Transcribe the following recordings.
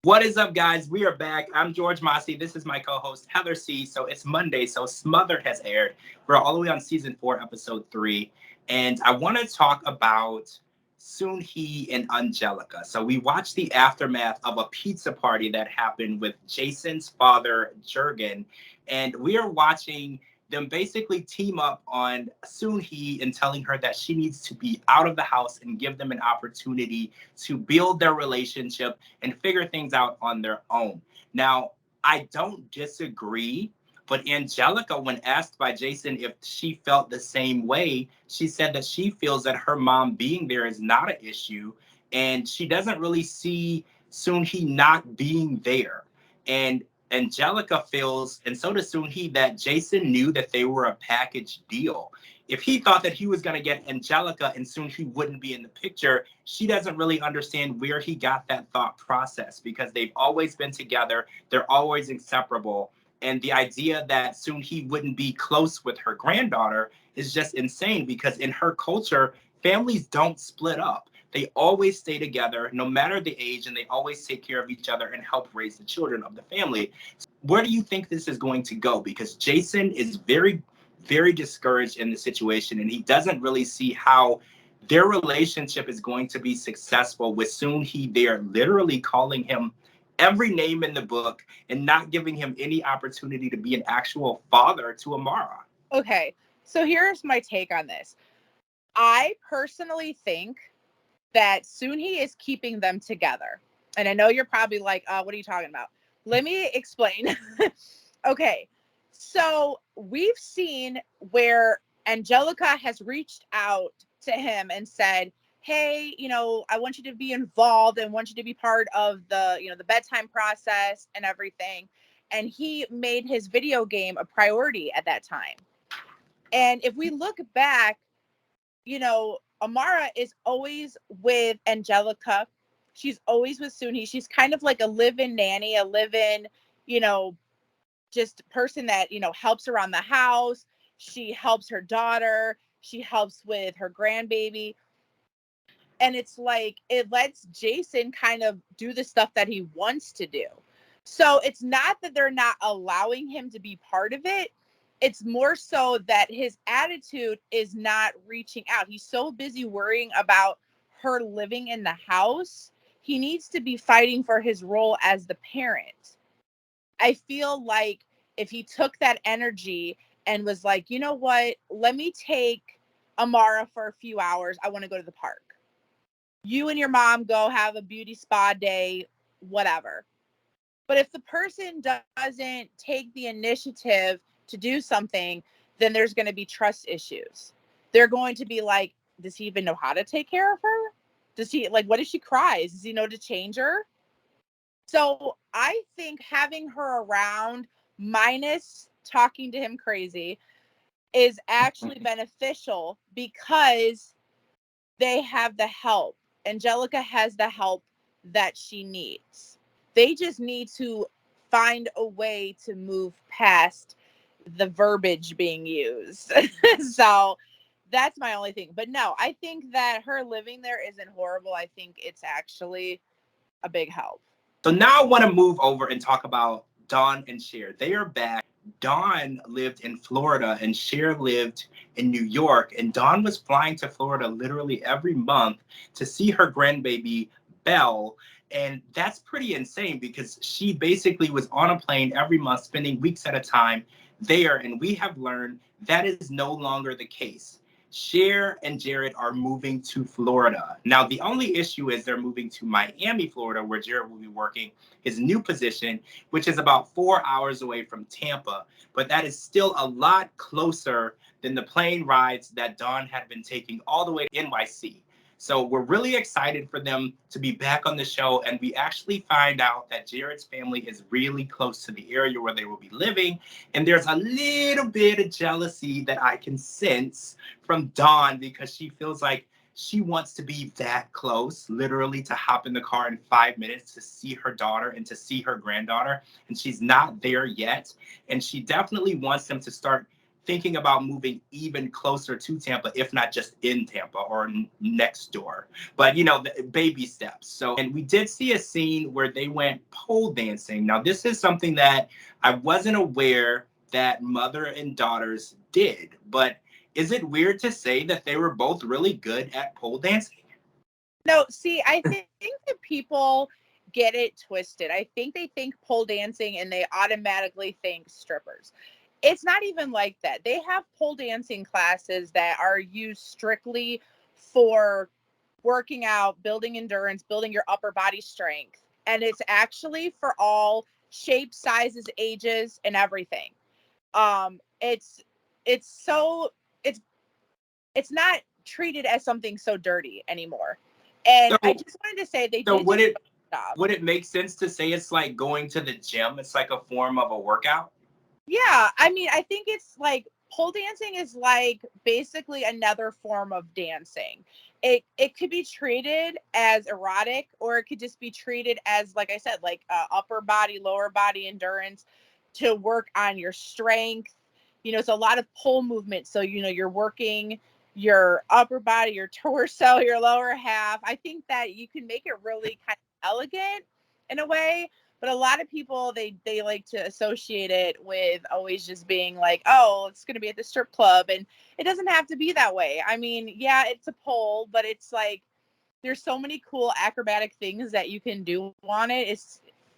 What is up, guys? We are back. I'm George Mossey. This is my co-host, Heather C. So it's Monday, so Smothered has aired. We're all the way on season 4, episode 3. And I want to talk about Soon Hee and Angelica. So we watched the aftermath of a pizza party that happened with Jason's father, Jurgen. And we are watching them basically team up on Soon Hee and telling her that she needs to be out of the house and give them an opportunity to build their relationship and figure things out on their own. Now, I don't disagree, but Angelica, when asked by Jason if she felt the same way, she said that she feels that her mom being there is not an issue, and she doesn't really see Soon Hee not being there. And Angelica feels, and so does Soon Hee, that Jason knew that they were a package deal. If he thought that he was going to get Angelica and Soon Hee wouldn't be in the picture, she doesn't really understand where he got that thought process, because they've always been together. They're always inseparable. And the idea that Soon Hee wouldn't be close with her granddaughter is just insane, because in her culture, families don't split up. They always stay together, no matter the age, and they always take care of each other and help raise the children of the family. Where do you think this is going to go? Because Jason is very, very discouraged in the situation, and he doesn't really see how their relationship is going to be successful with Soon Hee there literally calling him every name in the book and not giving him any opportunity to be an actual father to Amara. Okay, so here's my take on this. I personally think that Soon Hee is keeping them together. And I know you're probably like, what are you talking about? Let me explain. Okay, so we've seen where Angelica has reached out to him and said, hey, I want you to be involved and want you to be part of the bedtime process and everything. And he made his video game a priority at that time. And if we look back, Amara is always with Angelica. She's always with Soon Hee. She's kind of like a live-in nanny, a live-in, just person that, helps around the house. She helps her daughter. She helps with her grandbaby. And it's like, it lets Jason kind of do the stuff that he wants to do. So it's not that they're not allowing him to be part of it. It's more so that his attitude is not reaching out. He's so busy worrying about her living in the house. He needs to be fighting for his role as the parent. I feel like if he took that energy and was like, you know what, let me take Amara for a few hours. I want to go to the park. You and your mom go have a beauty spa day, whatever. But if the person doesn't take the initiative to do something, then there's going to be trust issues. They're going to be like, does he even know how to take care of her? Does he, like, what if she cries? Does he know to change her? So I think having her around, minus talking to him crazy, is actually beneficial because they have the help. Angelica has the help that she needs. They just need to find a way to move past the verbiage being used. So that's my only thing. But no, I think that her living there isn't horrible. I think it's actually a big help. So now I want to move over and talk about Dawn and Cher. They are back. Dawn lived in Florida and Cher lived in New York. And Dawn was flying to Florida literally every month to see her grandbaby, Belle. And that's pretty insane because she basically was on a plane every month, spending weeks at a time there. And we have learned that is no longer the case. Cher and Jared are moving to Florida. Now, the only issue is they're moving to Miami, Florida, where Jared will be working his new position, which is about 4 hours away from Tampa. But that is still a lot closer than the plane rides that Dawn had been taking all the way to NYC. So we're really excited for them to be back on the show. And we actually find out that Jared's family is really close to the area where they will be living. And there's a little bit of jealousy that I can sense from Dawn because she feels like she wants to be that close, literally to hop in the car in 5 minutes to see her daughter and to see her granddaughter. And she's not there yet. And she definitely wants them to start thinking about moving even closer to Tampa, if not just in Tampa or next door. But, the baby steps. So, and we did see a scene where they went pole dancing. Now, this is something that I wasn't aware that mother and daughters did. But is it weird to say that they were both really good at pole dancing? No, see, I think that people get it twisted. I think they think pole dancing and they automatically think strippers. It's not even like that. They have pole dancing classes that are used strictly for working out, building endurance, building your upper body strength. And it's actually for all shapes, sizes, ages, and everything. It's so it's not treated as something so dirty anymore. And So, I just wanted to say they so did do a good job. would it make sense to say it's like going to the gym? It's like a form of a workout? Yeah, I mean, I think it's like pole dancing is like basically another form of dancing. It could be treated as erotic, or it could just be treated as, like I said, like upper body, lower body endurance to work on your strength. It's a lot of pole movement. So, you're working your upper body, your torso, your lower half. I think that you can make it really kind of elegant in a way. But a lot of people, they like to associate it with always just being like, oh, it's going to be at the strip club. And it doesn't have to be that way. I mean, yeah, it's a pole, but it's like there's so many cool acrobatic things that you can do on it.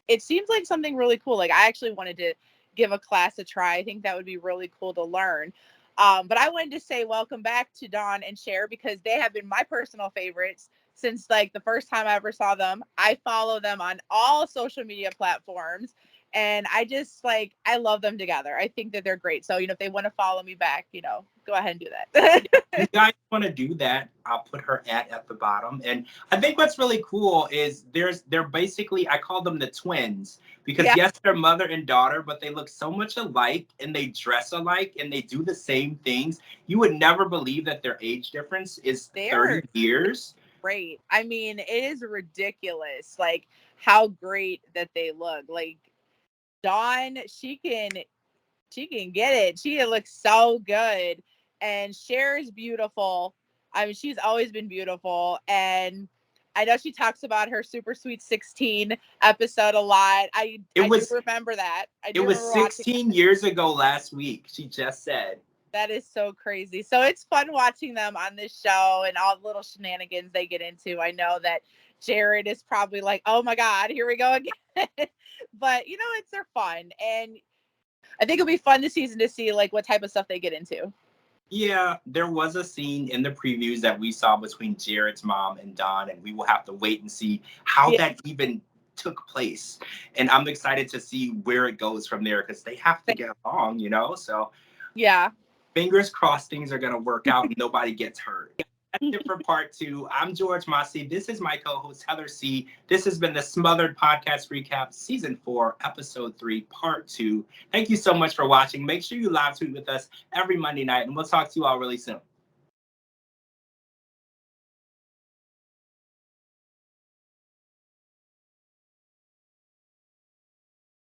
It seems like something really cool. Like, I actually wanted to give a class a try. I think that would be really cool to learn. But I wanted to say welcome back to Dawn and Cher, because they have been my personal favorites since like the first time I ever saw them. I follow them on all social media platforms, and I just I love them together. I think that they're great. So, if they want to follow me back, go ahead and do that. If you guys want to do that, I'll put her at the bottom. And I think what's really cool is they're basically, I call them the twins, because Yeah. yes, they're mother and daughter, but they look so much alike and they dress alike and they do the same things. You would never believe that their age difference is They're 30 years. great. I mean, it is ridiculous, like how great that they look. Like Dawn, she can get it. She looks so good. And Cher is beautiful. I mean, she's always been beautiful. And I know she talks about her Super Sweet 16 episode a lot. I do remember that. I do It was remember 16 years ago last week, she just said. That is so crazy. So it's fun watching them on this show and all the little shenanigans they get into. I know that Jared is probably like, oh my God, here we go again. But, they're fun. And I think it'll be fun this season to see like what type of stuff they get into. Yeah, there was a scene in the previews that we saw between Jared's mom and Dawn, and we will have to wait and see how that even took place. And I'm excited to see where it goes from there, because they have to get along, So yeah, fingers crossed things are going to work out and nobody gets hurt. That's it for part 2. I'm George Mossey. This is my co-host, Heather C. This has been the Smothered Podcast Recap, Season 4, Episode 3, Part 2. Thank you so much for watching. Make sure you live tweet with us every Monday night, and we'll talk to you all really soon.